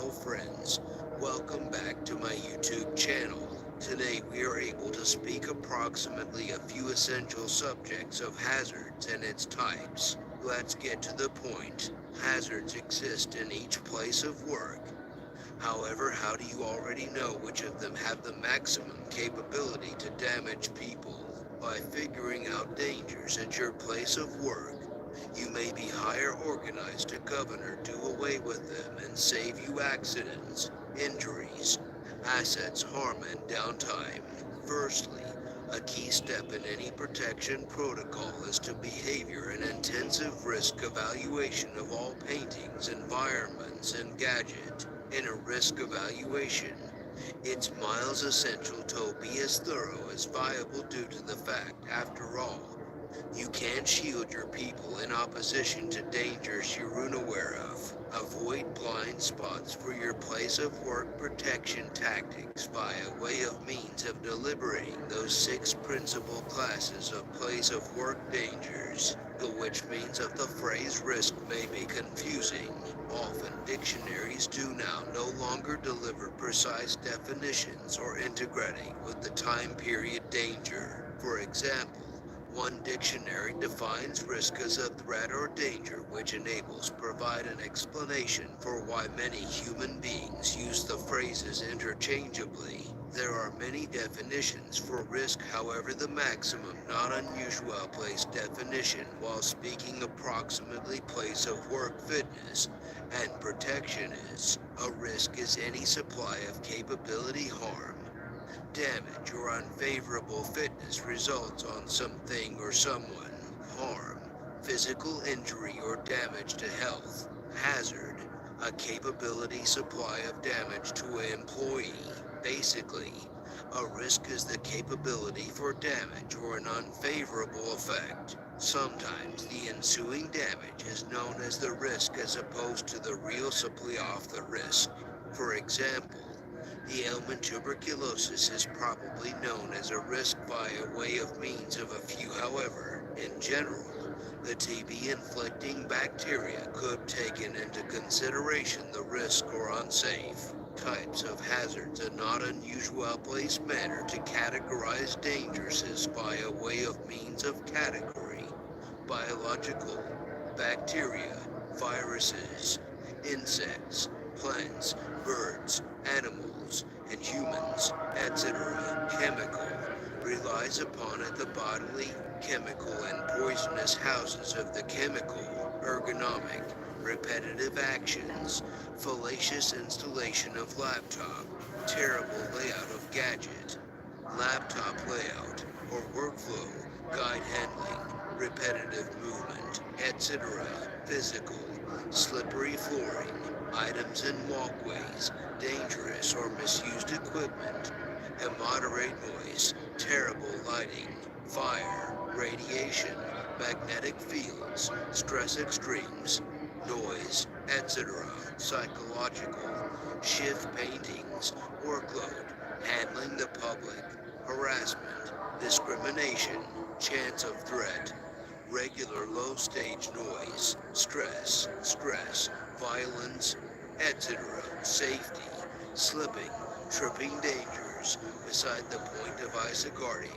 Hello friends, welcome back to my YouTube channel. Today we are able to speak approximately a few essential subjects of hazards and its types. Let's get to the point. Hazards exist in each place of work. However, how do you already know which of them have the maximum capability to damage people? By figuring out dangers at your place of work. You may be higher organized to governor do away with them and save you accidents, injuries, assets, harm, and downtime. Firstly, a key step in any protection protocol is to behavior and intensive risk evaluation of all paintings, environments, and gadgets. In a risk evaluation, it's miles essential to be as thorough as viable due to the fact, after all, you can't shield your people in opposition to dangers you're unaware of. Avoid blind spots for your place of work protection tactics by a way of means of deliberating those 6 principal classes of place of work dangers, which means of the phrase risk may be confusing. Often dictionaries do now no longer deliver precise definitions or integrating with the time period danger. For example, one dictionary defines risk as a threat or danger which enables provide an explanation for why many human beings use the phrases interchangeably. There are many definitions for risk, however the maximum not unusual place definition while speaking approximately place of work fitness and protection is, a risk is any supply of capability harm, damage, or unfavorable fitness results on something or someone, harm, physical injury or damage to health, hazard, a capability supply of damage to an employee. Basically, a risk is the capability for damage or an unfavorable effect. Sometimes the ensuing damage is known as the risk as opposed to the real supply of the risk. For example, the ailment tuberculosis is probably known as a risk by a way of means of a few. However, in general, the TB inflicting bacteria could taken into consideration the risk or unsafe types of hazards a not unusual place manner to categorize dangers is by a way of means of category, biological, bacteria, viruses, insects, plants, birds, animals, and humans, etc. Chemical relies upon it the bodily, chemical, and poisonous houses of the chemical, ergonomic, repetitive actions, fallacious installation of laptop, terrible layout of gadget, laptop layout, or workflow, guide handling, repetitive movement, etc. Physical, slippery flooring, items in walkways, dangerous or misused equipment, immoderate noise, terrible lighting, fire, radiation, magnetic fields, stress extremes, noise, etc. Psychological, shift paintings, workload, handling the public, harassment, discrimination, chance of threat, regular low stage noise, stress, violence, etc. Safety, slipping, tripping dangers, beside the point of guarding,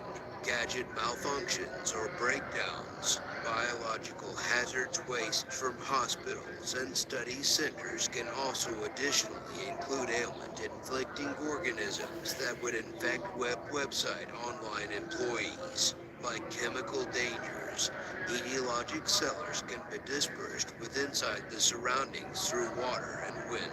gadget malfunctions or breakdowns, biological hazards, waste from hospitals and study centers can also additionally include ailment-inflicting organisms that would infect website online employees. Like chemical dangers, etiologic cellars can be dispersed inside the surroundings through water and wind.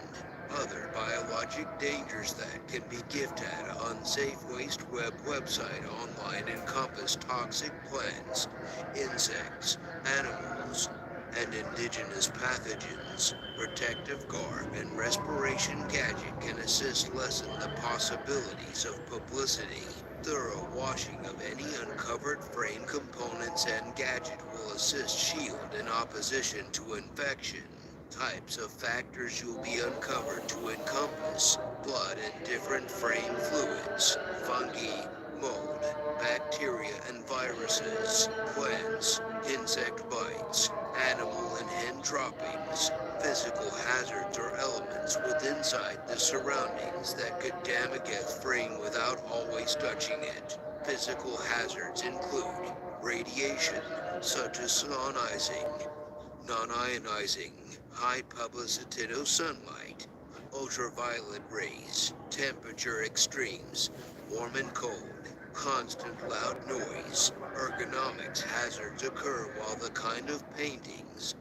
Other biologic dangers that can be gifted at unsafe waste website online encompass toxic plants, insects, animals, and indigenous pathogens. Protective garb and respiration gadget can assist lessen the possibilities of publicity. Thorough washing of any uncovered frame components and gadget will assist shield in opposition to infection. Types of factors you'll be uncovered to encompass blood and different frame fluids, fungi, mold, bacteria and viruses, plants, insect bites, animal and hen droppings, Physical hazards are elements within inside the surroundings that could damage a frame without always touching it. Physical hazards include radiation, such as non-ionizing, high publicity sunlight, ultraviolet rays, temperature extremes, warm and cold, constant loud noise. Ergonomics hazards occur while the kind of paintings,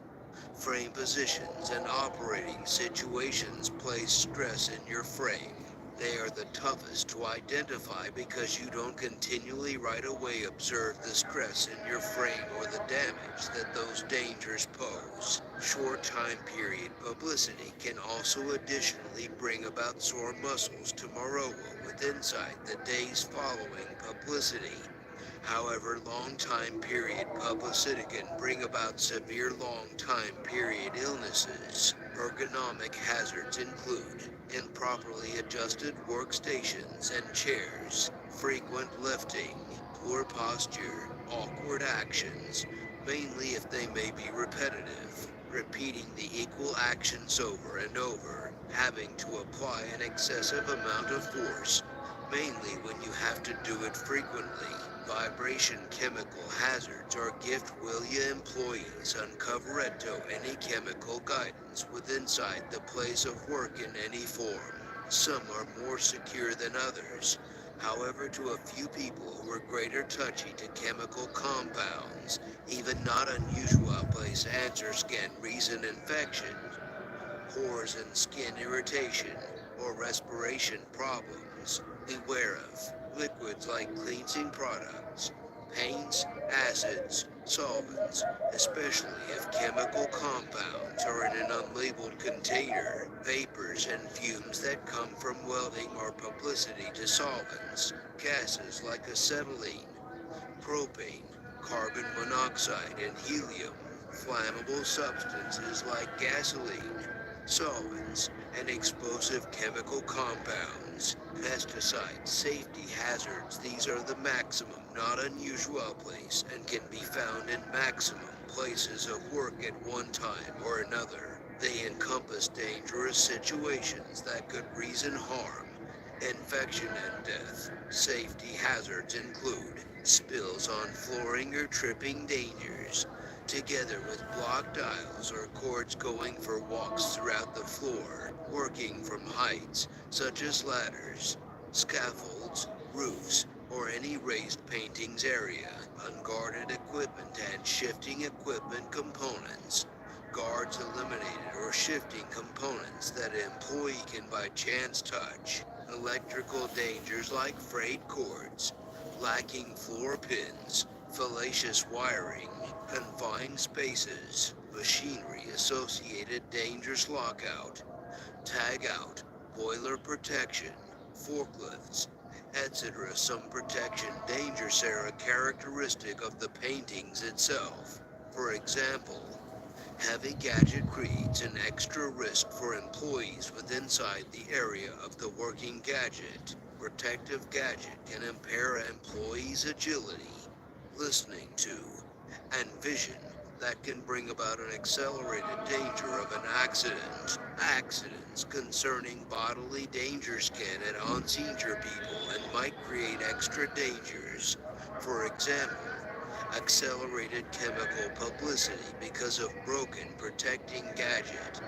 frame positions, and operating situations place stress in your frame. They are the toughest to identify because you don't continually right away observe the stress in your frame or the damage that those dangers pose. Short time period publicity can also additionally bring about sore muscles tomorrow with inside the days following publicity. However, long time period publicity can bring about severe long time period illnesses. Ergonomic hazards include improperly adjusted workstations and chairs, frequent lifting, poor posture, awkward actions, mainly if they may be repetitive, repeating the equal actions over and over, having to apply an excessive amount of force, mainly when you have to do it frequently. Vibration chemical hazards are gift will ya employees uncover any chemical guidance with inside the place of work in any form. Some are more secure than others. However, to a few people who are greater touchy to chemical compounds, even not unusual place answer scan reason infection, pores and skin irritation, or respiration problems. Beware of liquids like cleansing products, paints, acids, solvents, especially if chemical compounds are in an unlabeled container, vapors and fumes that come from welding or publicity to solvents, gases like acetylene, propane, carbon monoxide and helium, flammable substances like gasoline, solvents, and explosive chemical compounds, pesticides, safety hazards. These are the maximum, not unusual place and can be found in maximum places of work at one time or another. They encompass dangerous situations that could reason harm, infection and death. Safety hazards include spills on flooring or tripping dangers, together with blocked aisles or cords going for walks throughout the floor, working from heights such as ladders, scaffolds, roofs, or any raised paintings area, unguarded equipment and shifting equipment components, guards eliminated or shifting components that an employee can by chance touch, electrical dangers like frayed cords, lacking floor pins, fallacious wiring, confined spaces, machinery associated dangerous lockout, tag out, boiler protection, forklifts, etc. Some protection dangers are a characteristic of the paintings itself. For example, heavy gadget creates an extra risk for employees with inside the area of the working gadget. Protective gadget can impair employees' agility, listening to, and vision that can bring about an accelerated danger of an accident. Accidents concerning bodily dangers can endanger people and might create extra dangers. For example, accelerated chemical publicity because of broken protecting gadget,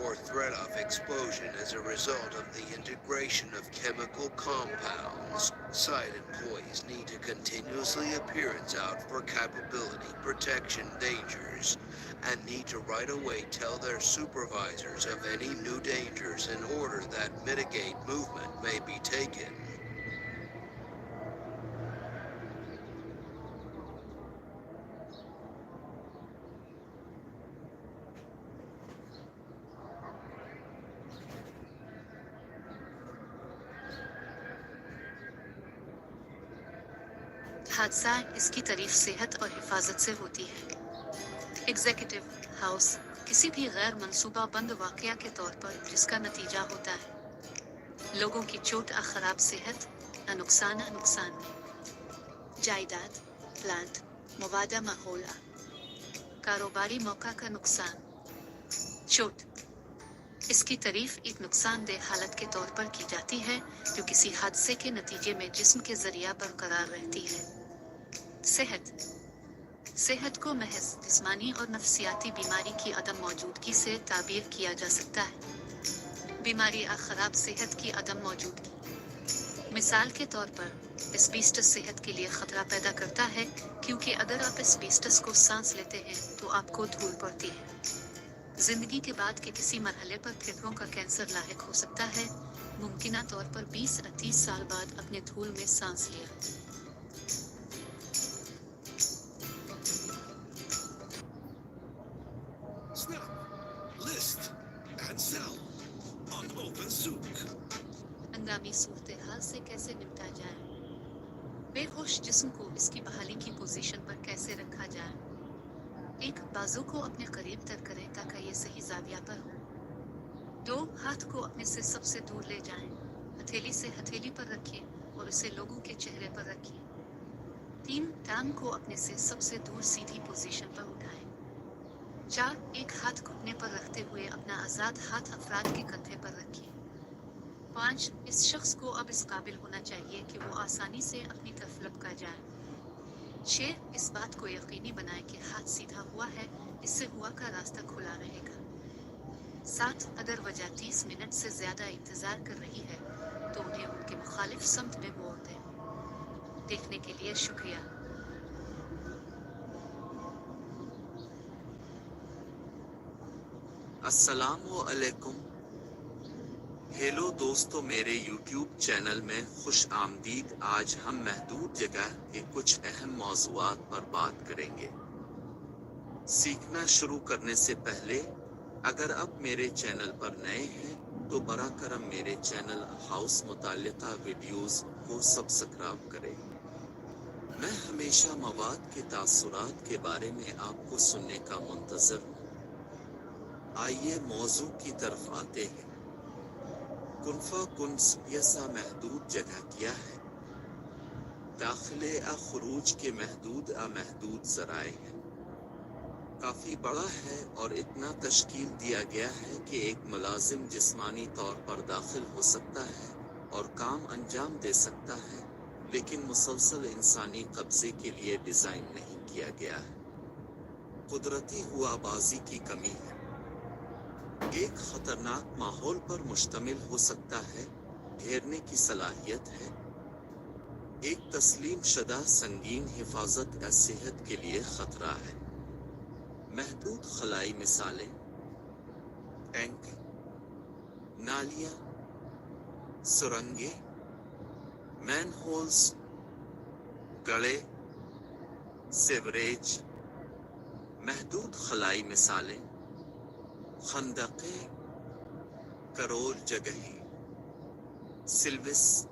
or threat of explosion as a result of the integration of chemical compounds. Site employees need to continuously appearance out for capability protection dangers and need to right away tell their supervisors of any new dangers in order that mitigate movement may be taken. हादसा इसकी तारीफ सेहत और हिफाजत से होती है। Executive house किसी भी गैर मंसूबा बंद वाकया के तौर पर जिसका नतीजा होता है लोगों की चोट या खराब सेहत या नुकसान में जायदाद, प्लांट, मवादा माहौला, कारोबारी मौका का नुकसान, چوٹ اس کی تعریف ایک نقصان دہ حالت کے طور پر کی جاتی ہے جو کسی حادثے کے نتیجے میں جسم کے ذریعہ برقرار رہتی ہے۔ صحت کو محض جسمانی اور نفسیاتی بیماری کی عدم موجودگی سے تعبیر کیا جا سکتا ہے۔ بیماری یا خراب صحت کی عدم موجودگی، مثال کے طور پر اسبیسٹس صحت کے لیے خطرہ پیدا کرتا ہے کیونکہ اگر آپ اسبیسٹس کو سانس لیتے ہیں تو آپ کو دھول پڑتی ہے۔ زندگی کے بعد کے کسی مرحلے پر پھیپھڑوں کا کینسر لاحق ہو سکتا ہے، ممکنہ طور پر 20 یا 30 سال بعد اپنے دھول میں سانس لیا۔ ہنگامی صورتحال سے کیسے نمٹا جائے؟ بے ہوش جسم کو اس کی بحالی کی پوزیشن پر کیسے رکھا جائے؟ ایک، بازو کو اپنے قریب تر کریں تاکہ یہ صحیح زاویہ پر ہو۔ 2، ہاتھ کو اپنے سے سب سے دور لے جائیں، ہتھیلی سے ہتھیلی پر رکھیں اور اسے لوگوں کے چہرے پر رکھیں۔ 3، ٹانگ کو اپنے سے سب سے دور سیدھی پوزیشن پر اٹھائیں۔ 4، ایک ہاتھ گھٹنے پر رکھتے ہوئے اپنا آزاد ہاتھ افراد کے کندھے پر رکھیں۔ 5، اس شخص کو اب اس قابل ہونا چاہیے کہ وہ آسانی سے اپنی طرف لپکا جائے۔ 6، اس بات کو یقینی بنائیں کہ ہاتھ سیدھا ہوا ہے، اس سے ہوا کا راستہ کھلا رہے گا۔ 7، اگر وجہ 30 منٹ سے زیادہ انتظار کر رہی ہے تو انہیں ان کے مخالف سمت میں موڑ دیں۔ دیکھنے کے لیے شکریہ۔ السلام علیکم۔ ہیلو دوستو، میرے یوٹیوب چینل میں خوش آمدید۔ آج ہم محدود جگہ کے کچھ اہم موضوعات پر بات کریں گے۔ سیکھنا شروع کرنے سے پہلے اگر آپ میرے چینل پر نئے ہیں تو براہ کرم میرے چینل ہاؤس متعلقہ ویڈیوز کو سبسکرائب کریں۔ میں ہمیشہ مواد کے تاثرات کے بارے میں آپ کو سننے کا منتظر ہوں۔ آئیے موضوع کی طرف آتے ہیں۔ کنفا کنس ایسا محدود جگہ کیا ہے؟ داخلے یا خروج کے محدود ذرائع ہیں۔ کافی بڑا ہے اور اتنا تشکیل دیا گیا ہے کہ ایک ملازم جسمانی طور پر داخل ہو سکتا ہے اور کام انجام دے سکتا ہے، لیکن مسلسل انسانی قبضے کے لیے ڈیزائن نہیں کیا گیا ہے۔ قدرتی ہوا بازی کی کمی ہے۔ ایک خطرناک ماحول پر مشتمل ہو سکتا ہے، گھیرنے کی صلاحیت ہے۔ ایک تسلیم شدہ سنگین حفاظت یا صحت کے لیے خطرہ ہے۔ محدود خلائی مثالیں: ٹینک، نالیاں، سرنگیں، مین ہولز، گڑھے، سیوریج۔ محدود خلائی مثالیں: خندقیں، کرول جگہیں، سلوس،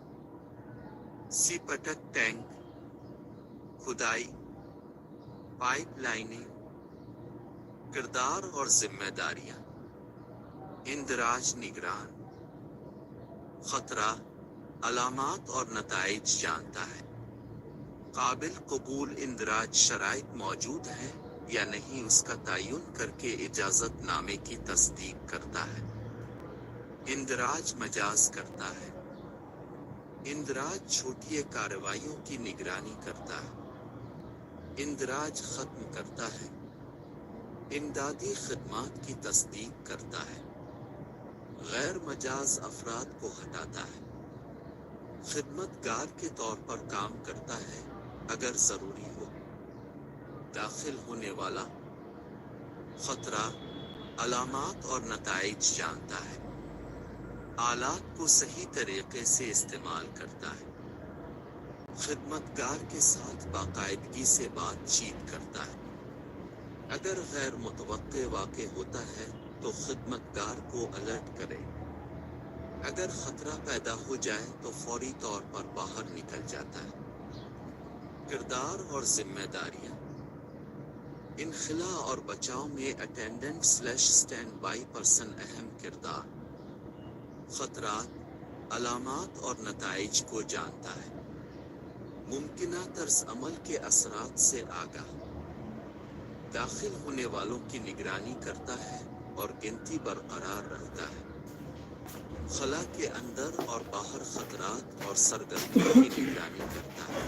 سیپٹک ٹینک، کھدائی، پائپ لائنیں۔ کردار اور ذمہ داریاں: اندراج نگران، خطرہ، علامات اور نتائج جانتا ہے۔ قابل قبول اندراج شرائط موجود ہیں یا نہیں اس کا تعین کر کے اجازت نامے کی تصدیق کرتا ہے۔ اندراج مجاز کرتا ہے۔ اندراج چھوٹی کارروائیوں کی نگرانی کرتا ہے۔ اندراج ختم کرتا ہے۔ امدادی خدمات کی تصدیق کرتا ہے۔ غیر مجاز افراد کو ہٹاتا ہے۔ خدمت گار کے طور پر کام کرتا ہے اگر ضروری ہو۔ داخل ہونے والا، خطرہ، علامات اور نتائج جانتا ہے۔ آلات کو صحیح طریقے سے استعمال کرتا ہے۔ خدمت گار کے ساتھ باقاعدگی سے بات چیت کرتا ہے۔ اگر غیر متوقع واقع ہوتا ہے تو خدمت گار کو الرٹ کرے۔ اگر خطرہ پیدا ہو جائے تو فوری طور پر باہر نکل جاتا ہے۔ کردار اور ذمہ داریاں: انخلاء اور بچاؤ میں اٹینڈنٹ /اسٹینڈ بائی پرسن اہم کردار۔ خطرات، علامات اور نتائج کو جانتا ہے۔ ممکنہ طرز عمل کے اثرات سے آگاہ۔ داخل ہونے والوں کی نگرانی کرتا ہے اور گنتی برقرار رکھتا ہے۔ خلا کے اندر اور باہر خطرات اور سرگرمیوں کی نگرانی کرتا ہے۔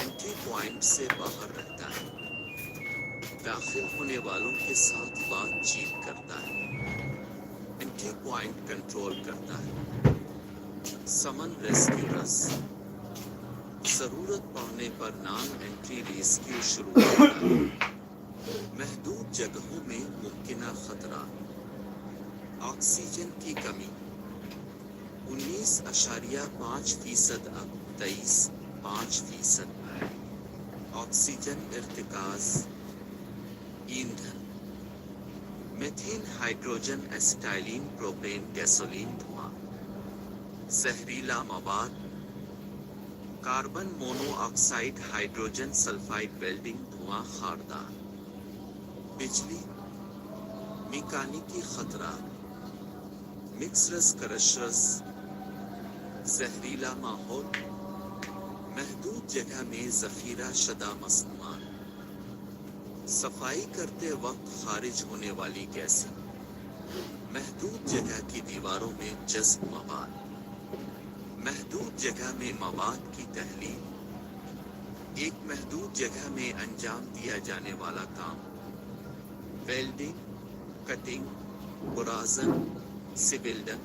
انٹری پوائنٹ سے باہر رہتا ہے۔ داخل ہونے والوں کے ساتھ بات چیت کرتا ہے۔ انٹری پوائنٹ کنٹرول کرتا ہے۔ سمن ریسکیورز، ضرورت پڑنے پر نان انٹری ریسکیو شروع کرتا ہے۔ محدود جگہوں میں ممکنہ خطرات۔ آکسیجن کی کمی 19.5% اب 23.5%۔ آکسیجن ارتکاز، ایندھن، میتھین ہائیڈروجن ایسیٹائلین پروپین گیسولین دھواں، زہریلا مواد، carbon mono oxide hydrogen sulphide welding دھواں خاردار، بجلی، میکانیکی خطرات، مکسرز کرشرز، زہریلا ماحول، محدود جگہ میں ذخیرہ شدہ مصنوعات، صفائی کرتے وقت خارج ہونے والی گیسیں، محدود جگہ کی دیواروں میں جذب مواد، محدود جگہ میں مواد کی تحلیل، ایک محدود جگہ میں انجام دیا جانے والا کام، ویلڈنگ، کٹنگ، برازن، سیولڈن،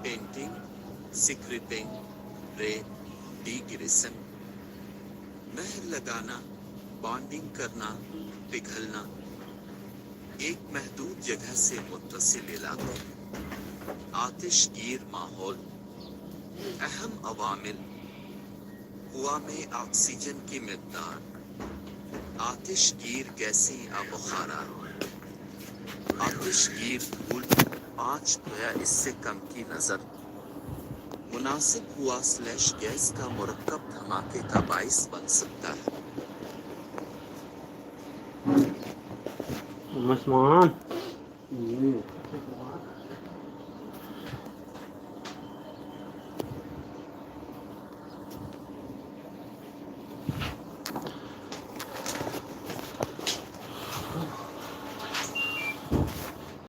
پینٹنگ، سکریپنگ، ریت، ڈی گریسن، مہر لگانا، بانڈنگ کرنا، پگھلنا، ایک محدود جگہ سے متصل علاقے، آتش گیر ماحول، اہم عوامل، ہوا میں آکسیجن کی مقدار، آتش گیر گیسیں بخارات، آتش گیر دھول 5 یا اس سے کم کی نظر، مناسب ہوا / گیس کا مرکب دھماکے کا باعث بن سکتا ہے۔ مسمان